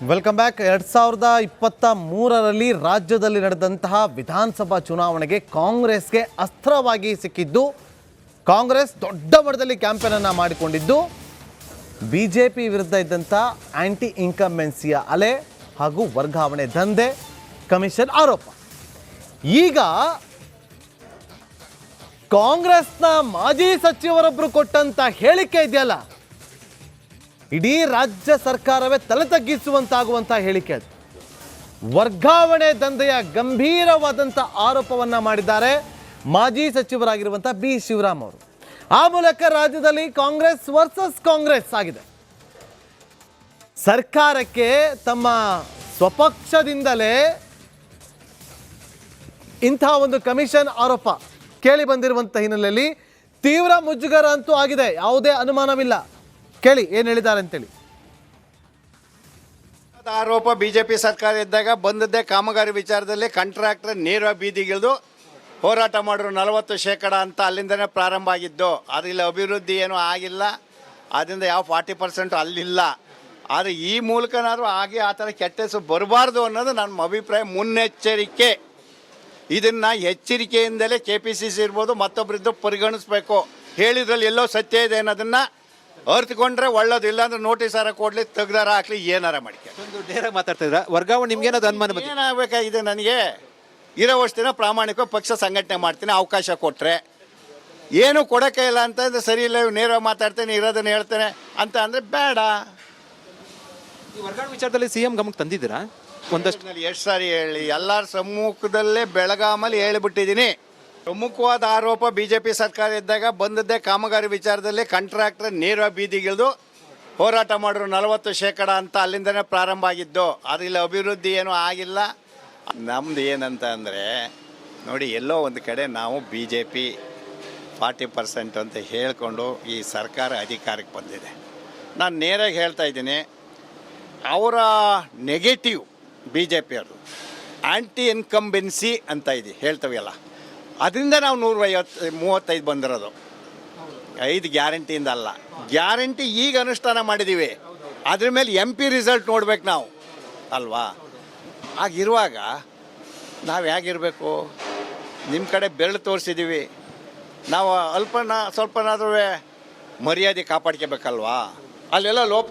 Welcome back. 2023ರಲ್ಲಿ ರಾಜ್ಯದಲ್ಲಿ ನಡೆದಂತಹ ವಿಧಾನಸಭಾ ಚುನಾವಣೆಗೆ ಕಾಂಗ್ರೆಸ್ಗೆ ಅಸ್ತ್ರವಾಗಿ ಸಿಕ್ಕಿದ್ದು, ಕಾಂಗ್ರೆಸ್ ದೊಡ್ಡ ಮಟ್ಟದಲ್ಲಿ ಕ್ಯಾಂಪೇನನ್ನು ಮಾಡಿಕೊಂಡಿದ್ದು ಬಿಜೆಪಿ ವಿರುದ್ಧ ಇದ್ದಂಥ ಆಂಟಿ ಇನ್ಕಂಬೆನ್ಸಿಯ ಅಲೆ ಹಾಗೂ ವರ್ಗಾವಣೆ ದಂಧೆ, ಕಮಿಷನ್ ಆರೋಪ. ಈಗ ಕಾಂಗ್ರೆಸ್ನ ಮಾಜಿ ಸಚಿವರೊಬ್ಬರು ಕೊಟ್ಟಂತ ಹೇಳಿಕೆ ಇದೆಯಲ್ಲ, ಇಡೀ ರಾಜ್ಯ ಸರ್ಕಾರವೇ ತಲೆ ತಗ್ಗಿಸುವಂತಾಗುವಂಥ ಹೇಳಿಕೆ ಅದು. ವರ್ಗಾವಣೆ ದಂಧೆಯ ಗಂಭೀರವಾದಂಥ ಆರೋಪವನ್ನು ಮಾಡಿದ್ದಾರೆ ಮಾಜಿ ಸಚಿವರಾಗಿರುವಂಥ ಬಿ ಶಿವರಾಮ್ ಅವರು. ಆ ಮೂಲಕ ರಾಜ್ಯದಲ್ಲಿ ಕಾಂಗ್ರೆಸ್ ವರ್ಸಸ್ ಕಾಂಗ್ರೆಸ್ ಆಗಿದೆ. ಸರ್ಕಾರಕ್ಕೆ ತಮ್ಮ ಸ್ವಪಕ್ಷದಿಂದಲೇ ಇಂಥ ಒಂದು ಕಮಿಷನ್ ಆರೋಪ ಕೇಳಿ ಬಂದಿರುವಂಥ ಹಿನ್ನೆಲೆಯಲ್ಲಿ ತೀವ್ರ ಮುಜುಗರ ಅಂತೂ ಆಗಿದೆ, ಯಾವುದೇ ಅನುಮಾನವಿಲ್ಲ. ಕೇಳಿ ಏನು ಹೇಳಿದ್ದಾರೆ ಅಂತೇಳಿ. ಆರೋಪ ಬಿಜೆಪಿ ಸರ್ಕಾರ ಇದ್ದಾಗ ಬಂದದ್ದೇ ಕಾಮಗಾರಿ ವಿಚಾರದಲ್ಲಿ ಕಾಂಟ್ರಾಕ್ಟರ್ ನೇರ ಬೀದಿಗಿಳಿದು ಹೋರಾಟ ಮಾಡಿದ್ರು 40% ಅಂತ ಅಲ್ಲಿಂದನೇ ಪ್ರಾರಂಭ ಆಗಿದ್ದು. ಅದಿಲ್ಲ ಅಭಿವೃದ್ಧಿ ಏನೂ ಆಗಿಲ್ಲ, ಅದರಿಂದ ಯಾವ 40% ಅಲ್ಲಿಲ್ಲ. ಆದರೆ ಈ ಮೂಲಕನಾದರೂ ಹಾಗೆ ಆ ಥರ ಕೆಟ್ಟ ಹೆಸರು ಬರಬಾರ್ದು ಅನ್ನೋದು ನನ್ನ ಅಭಿಪ್ರಾಯ. ಮುನ್ನೆಚ್ಚರಿಕೆ, ಇದನ್ನು ಎಚ್ಚರಿಕೆಯಿಂದಲೇ KPCC ಇರ್ಬೋದು ಮತ್ತೊಬ್ಬರಿದ್ದು ಪರಿಗಣಿಸ್ಬೇಕು. ಹೇಳಿದ್ರಲ್ಲಿ ಎಲ್ಲೋ ಸತ್ಯ ಇದೆ ಅನ್ನೋದನ್ನು ಅರ್ಥಕೊಂಡ್ರೆ ಒಳ್ಳೇದು, ಇಲ್ಲಾಂದ್ರೆ ನೋಟಿಸಾರ ಕೊಡ್ಲಿ, ತೆಗ್ದಾರ ಹಾಕ್ಲಿ, ಏನಾರ ಮಾಡಿಕೆ. ಒಂದು ನೇರ ಮಾತಾಡ್ತಿದ್ರ ವರ್ಗಾವಣೆ ನಿಮ್ಗೇನದು ಅನುಮಾನ ಏನಾಗಬೇಕಾಗಿದೆ? ನನಗೆ ಇರೋವಷ್ಟು ದಿನ ಪ್ರಾಮಾಣಿಕ ಪಕ್ಷ ಸಂಘಟನೆ ಮಾಡ್ತೀನಿ, ಅವಕಾಶ ಕೊಟ್ಟರೆ. ಏನು ಕೊಡೋಕೆ ಇಲ್ಲ ಅಂತಂದ್ರೆ ಸರಿ ಇಲ್ಲ, ನೇರವಾಗಿ ಮಾತಾಡ್ತೇನೆ, ಇರೋದನ್ನು ಹೇಳ್ತೇನೆ ಅಂತ ಅಂದರೆ ಬೇಡ. ಈ ವರ್ಗಾವಣೆ ವಿಚಾರದಲ್ಲಿ CM ಗಮನಕ್ಕೆ ತಂದಿದ್ದೀರಾ? ಒಂದಷ್ಟು ಎಷ್ಟು ಸಾರಿ ಹೇಳಿ, ಎಲ್ಲರ ಸಮ್ಮುಖದಲ್ಲೇ ಬೆಳಗಾಮಲ್ಲಿ ಹೇಳಿಬಿಟ್ಟಿದ್ದೀನಿ. ಪ್ರಮುಖವಾದ ಆರೋಪ ಬಿಜೆಪಿ ಸರ್ಕಾರ ಇದ್ದಾಗ ಬಂದದ್ದೇ ಕಾಮಗಾರಿ ವಿಚಾರದಲ್ಲಿ ಕಾಂಟ್ರಾಕ್ಟರ್ ನೇರ ಬೀದಿಗಿಳಿದು ಹೋರಾಟ ಮಾಡಿದ್ರು 40% ಅಂತ ಅಲ್ಲಿಂದನೇ ಪ್ರಾರಂಭ ಆಗಿದ್ದು. ಅದಿಲ್ಲ ಅಭಿವೃದ್ಧಿ ಏನೂ ಆಗಿಲ್ಲ. ನಮ್ದು ಏನಂತ ಅಂದರೆ ನೋಡಿ, ಎಲ್ಲೋ ಒಂದು ಕಡೆ ನಾವು BJP 40% ಅಂತ ಹೇಳಿಕೊಂಡು ಈ ಸರ್ಕಾರ ಅಧಿಕಾರಕ್ಕೆ ಬಂದಿದೆ. ನಾನು ನೇರಾಗಿ ಹೇಳ್ತಾ ಇದ್ದೀನಿ, ಅವರ ನೆಗೆಟಿವ್ BJP ಅವರು ಆ್ಯಂಟಿ ಇನ್ಕಂಬೆನ್ಸಿ ಅಂತ ಇದೆ ಹೇಳ್ತವೆಲ್ಲ, ಅದರಿಂದ ನಾವು 135 ಬಂದಿರೋದು. 5 ಗ್ಯಾರಂಟಿಯಿಂದ ಅಲ್ಲ, ಗ್ಯಾರಂಟಿ ಈಗ ಅನುಷ್ಠಾನ ಮಾಡಿದ್ದೀವಿ, ಅದ್ರ ಮೇಲೆ MP ರಿಸಲ್ಟ್ ನೋಡ್ಬೇಕು ನಾವು ಅಲ್ವಾ? ಆಗಿರುವಾಗ ನಾವು ಹೇಗಿರಬೇಕು? ನಿಮ್ಮ ಕಡೆ ಬೆರಳು ತೋರಿಸಿದ್ದೀವಿ, ನಾವು ಸ್ವಲ್ಪನಾದ್ರೂ ಮರ್ಯಾದೆ ಕಾಪಾಡ್ಕೋಬೇಕಲ್ವಾ? ಅಲ್ಲೆಲ್ಲ ಲೋಪ